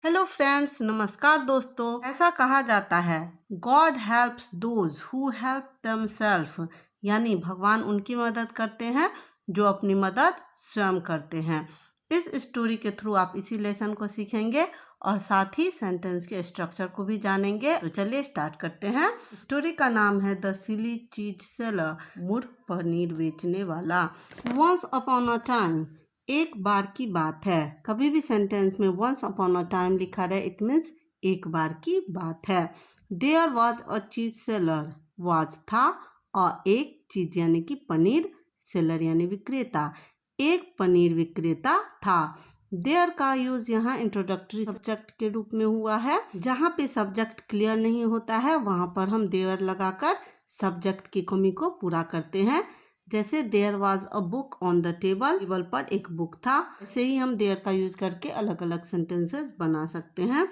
Hello friends, नमस्कार दोस्तों। ऐसा कहा जाता है, God helps those who help themselves, यानी भगवान उनकी मदद करते हैं जो अपनी मदद स्वयं करते हैं। इस स्टोरी के थ्रू आप इसी लेसन को सीखेंगे और साथ ही सेंटेंस के स्ट्रक्चर को भी जानेंगे। तो चलिए स्टार्ट करते हैं। स्टोरी का नाम है द सिली चीज सेलर, मूर्ख पनीर बेचने वाला। वंस अपॉन अ टाइम, एक बार की बात है। कभी भी सेंटेंस में वंस अपॉन अ टाइम लिखा रहे, इट मीन्स एक बार की बात है। देयर वॉज अ चीज सेलर, वॉज था और एक चीज यानी कि पनीर, सेलर यानी विक्रेता, एक पनीर विक्रेता था। देयर का यूज यहाँ इंट्रोडक्टरी सब्जेक्ट के रूप में हुआ है। जहाँ पे सब्जेक्ट क्लियर नहीं होता है वहां पर हम देयर लगाकर सब्जेक्ट की कमी को पूरा करते हैं। जैसे there was a book on the table, table पर एक बुक था। ऐसे ही हम देयर का यूज करके अलग अलग सेंटेंसेस बना सकते हैं।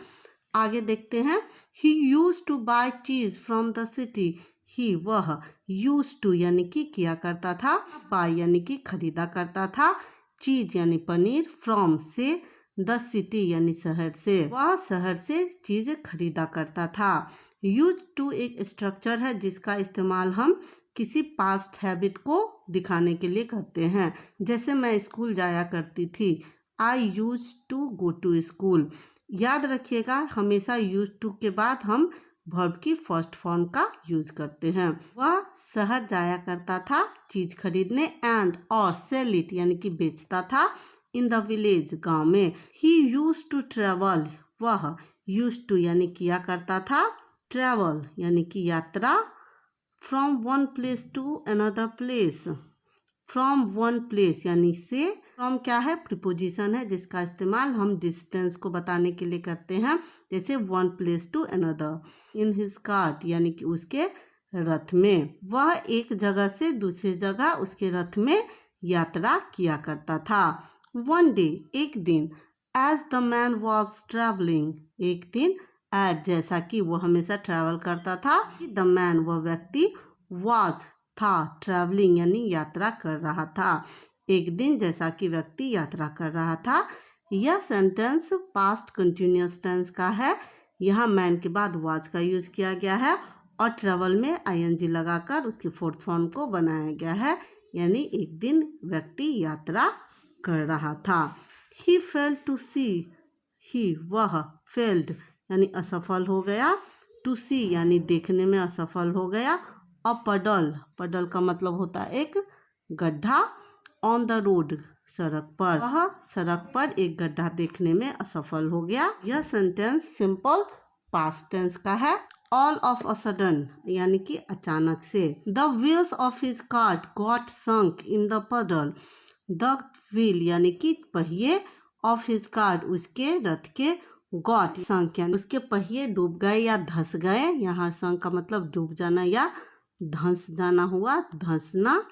आगे देखते हैं। ही यूज टू बाय चीज फ्रॉम द सिटी, ही वह, यूज टू यानी कि किया करता था, बाय यानी कि खरीदा करता था, चीज यानी पनीर, फ्रॉम से, द सिटी यानी शहर से, वह शहर से चीज खरीदा करता था। यूज टू एक स्ट्रक्चर है जिसका इस्तेमाल हम किसी पास्ट हैबिट को दिखाने के लिए करते हैं। जैसे मैं स्कूल जाया करती थी, I used to go to school. याद रखिएगा, हमेशा यूज टू के बाद हम वर्ब की फर्स्ट फॉर्म का यूज करते हैं। वह शहर जाया करता था चीज खरीदने, एंड और सेल इट यानी कि बेचता था, इन द विलेज गांव में। ही यूज टू ट्रेवल, वह यूज टू यानी किया करता था, ट्रेवल यानी कि यात्रा, from one place to another place, from one place यानी से, फ्रॉम क्या है, प्रीपोजिशन है जिसका इस्तेमाल हम डिस्टेंस को बताने के लिए करते हैं। जैसे one place to another, in his cart यानी कि उसके रथ में, वह एक जगह से दूसरी जगह उसके रथ में यात्रा किया करता था। वन डे एक दिन, as the man was travelling, एक दिन, एज जैसा कि वो हमेशा ट्रैवल करता था, द मैन वह व्यक्ति, वॉज था, ट्रैवलिंग यानी यात्रा कर रहा था, एक दिन जैसा कि व्यक्ति यात्रा कर रहा था। यह सेंटेंस पास्ट कंटिन्यूअस टेंस का है। यहाँ मैन के बाद वॉज का यूज किया गया है और ट्रेवल में आईएनजी लगाकर उसकी फोर्थ फॉर्म को बनाया गया है, यानी एक दिन व्यक्ति यात्रा कर रहा था। ही फेल टू सी, ही वह, फेल्ड यानी असफल हो गया, टू सी यानी देखने में असफल हो गया, और पडल, पडल का मतलब होता है एक गड्ढा, ऑन द रोड सड़क पर, वह सड़क पर एक गड्ढा देखने में असफल हो गया। यह सेंटेंस सिंपल पास्ट टेंस का है। ऑल ऑफ अ सडन यानी कि अचानक से। The wheels of his cart got sunk in the पडल, द व्हील यानी कि पहिए, ऑफ हिज कार्ट उसके रथ के, गॉट संक यानी उसके पहिए डूब गए या धंस गए। यहाँ संक का मतलब डूब जाना या धंस जाना हुआ, धंसना।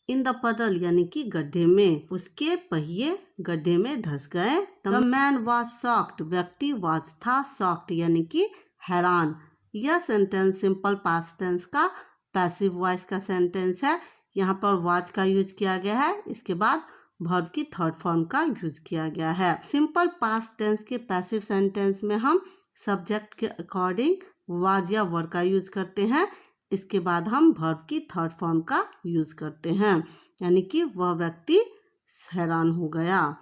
इन द पडल यानी कि गड्ढे में, उसके पहिए गड्ढे में धंस गए। द मैन वॉज शॉक्ड, व्यक्ति वॉज था, शॉक्ड यानी कि हैरान। यह सेंटेंस सिंपल पास्ट टेंस का पैसिव वॉइस का सेंटेंस है। यहाँ पर वॉज का यूज किया गया है, इसके बाद वर्ब की थर्ड फॉर्म का यूज किया गया है। सिंपल पास्ट टेंस के पैसिव सेंटेंस में हम सब्जेक्ट के अकॉर्डिंग वॉज या वर का यूज करते हैं, इसके बाद हम वर्ब की थर्ड फॉर्म का यूज करते हैं, यानी कि वह व्यक्ति हैरान हो गया।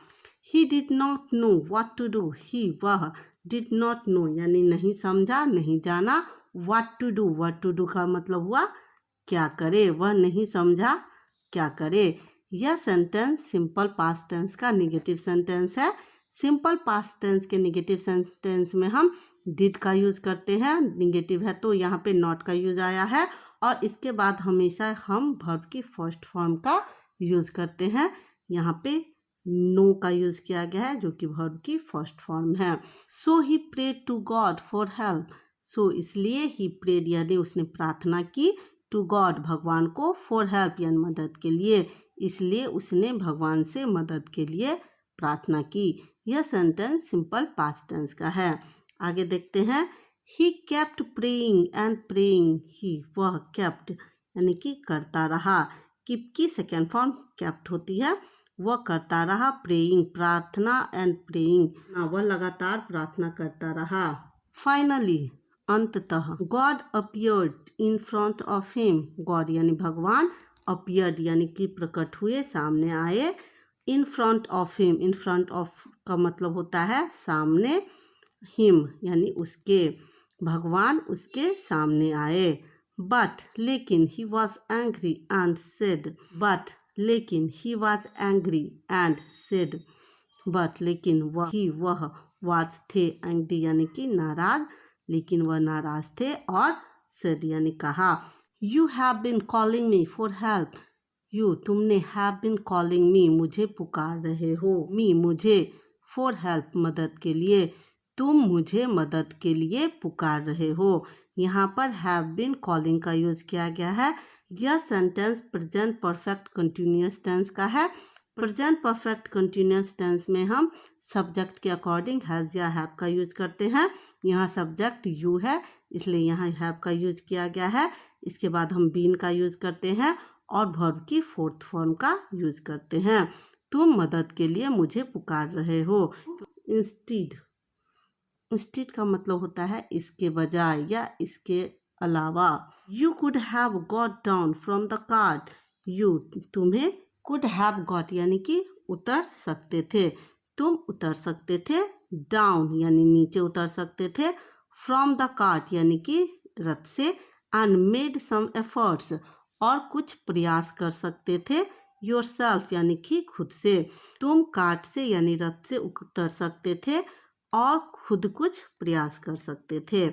He did not know what to do, he वह, डिड नॉट नो यानी नहीं समझा, नहीं जाना, what to do, what to do का मतलब हुआ क्या करे, वह नहीं समझा क्या करे। यह सेंटेंस सिंपल पास्ट टेंस का निगेटिव सेंटेंस है। सिंपल पास्ट टेंस के निगेटिव सेंटेंस में हम डिड का यूज करते हैं, निगेटिव है तो यहाँ पे नॉट का यूज आया है, और इसके बाद हमेशा हम वर्ब की फर्स्ट फॉर्म का यूज करते हैं। यहाँ पे नो का यूज किया गया है जो कि वर्ब की फर्स्ट फॉर्म है। So he prayed to God for help, so इसलिए ही प्रेड यानी उसने प्रार्थना की, टू गॉड भगवान को, फॉर हेल्प यानी मदद के लिए, इसलिए उसने भगवान से मदद के लिए प्रार्थना की। यह सेंटेंस सिंपल पास्ट टेंस का है। आगे देखते हैं। He kept praying and praying, he वह, केप्ट यानी कि करता रहा, कीप की सेकेंड फॉर्म केप्ट होती है, वह करता रहा, प्रेइंग प्रार्थना, एंड प्रेइंग वह लगातार प्रार्थना करता रहा। फाइनली अंततः God appeared in front of him, God यानी भगवान, अपीयर्ड यानी कि प्रकट हुए, सामने आए, in front of him, in front of का मतलब होता है सामने, हिम यानी उसके, भगवान उसके सामने आए। बट लेकिन he was angry and said, but लेकिन he was angry and said, but लेकिन वह वाज थे, एंग्री यानी कि नाराज, लेकिन वह नाराज थे, और सेड यानी कहा, you have been calling me for help, you तुमने, हैव बीन कॉलिंग मी मुझे पुकार रहे हो, मी मुझे, फॉर हेल्प मदद के लिए, तुम मुझे मदद के लिए पुकार रहे हो। यहाँ पर हैव बीन कॉलिंग का यूज किया गया है। यह sentence present perfect continuous tense का है। प्रेजेंट परफेक्ट कंटिन्यूअस टेंस में हम सब्जेक्ट के अकॉर्डिंग हैज़ या हैव का यूज करते हैं। यहाँ सब्जेक्ट यू है, इसलिए यहाँ हैव का यूज किया गया है। इसके बाद हम बीन का यूज करते हैं और वर्ब की फोर्थ फॉर्म का यूज करते हैं। तुम मदद के लिए मुझे पुकार रहे हो। इंस्टीड, इंस्टीड का मतलब होता है इसके बजाय या इसके अलावा। You could have got down from the cart, you तुम्हें, कुड हैव गॉट यानी कि उतर सकते थे, तुम उतर सकते थे, डाउन यानी नीचे उतर सकते थे, फ्रॉम द कार्ट यानी कि रथ से, एंड मेड सम एफर्ट्स और कुछ प्रयास कर सकते थे, योरसेल्फ यानी कि खुद से, तुम कार्ट से यानी रथ से उतर सकते थे और खुद कुछ प्रयास कर सकते थे।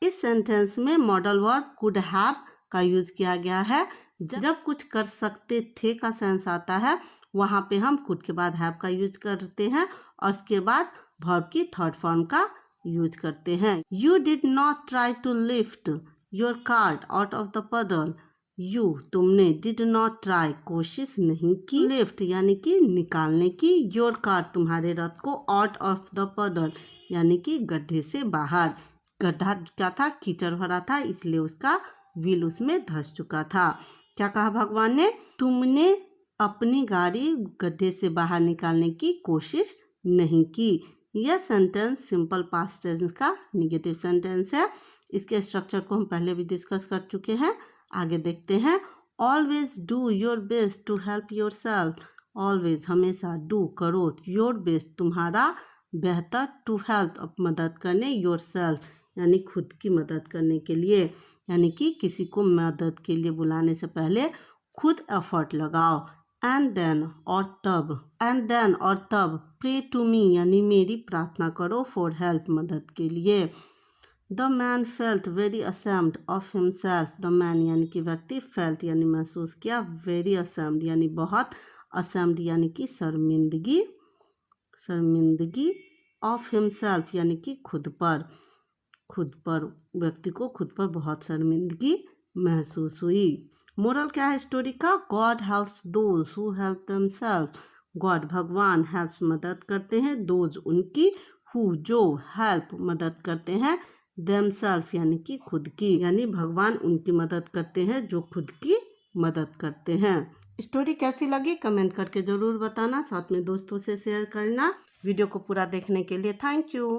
इस सेंटेंस में मॉडल वर्ब कुड हैव का यूज किया गया है। जब कुछ कर सकते थे का सेंस आता है, वहाँ पे हम कुड के बाद हैव का यूज करते हैं और उसके बाद वर्ब की थर्ड फॉर्म का यूज करते हैं। You did not try to lift your cart out of the puddle, you तुमने, डिड नॉट ट्राई कोशिश नहीं की, लिफ्ट यानी कि निकालने की, योर कार्ट तुम्हारे रथ को, आउट ऑफ द पडल यानी कि गड्ढे से बाहर। गड्ढा क्या था, कीचड़ भरा था, इसलिए उसका व्हील उसमें धंस चुका था। क्या कहा भगवान ने, तुमने अपनी गाड़ी गड्ढे से बाहर निकालने की कोशिश नहीं की। यह सेंटेंस सिंपल पास्ट टेंस का निगेटिव सेंटेंस है। इसके स्ट्रक्चर को हम पहले भी डिस्कस कर चुके हैं, आगे देखते हैं। Always do your best to help yourself, always हमेशा, डू करो, योर बेस्ट तुम्हारा बेहतर, टू हेल्प मदद करने, योर सेल्फ यानी खुद की मदद करने के लिए, यानी कि किसी को मदद के लिए बुलाने से पहले खुद एफर्ट लगाओ। एंड देन और तब, एंड देन और तब, प्रे टू मी यानी मेरी प्रार्थना करो, फॉर हेल्प मदद के लिए। The man felt very ashamed of himself, the man यानी कि व्यक्ति, फेल्ट यानी महसूस किया, वेरी असेम्ड यानी बहुत, असेम्ड यानी कि शर्मिंदगी, शर्मिंदगी, ऑफ हिमसेल्फ यानी कि खुद पर, खुद पर, व्यक्ति को खुद पर बहुत शर्मिंदगी महसूस हुई। मोरल क्या है स्टोरी का, God helps those who help themselves, God भगवान, हेल्प्स मदद करते हैं, दोज उनकी, हु जो, हेल्प मदद करते हैं, देमसेल्फ यानी कि खुद की, यानी भगवान उनकी मदद करते हैं जो खुद की मदद करते हैं। स्टोरी कैसी लगी कमेंट करके ज़रूर बताना, साथ में दोस्तों से शेयर करना। वीडियो को पूरा देखने के लिए थैंक यू।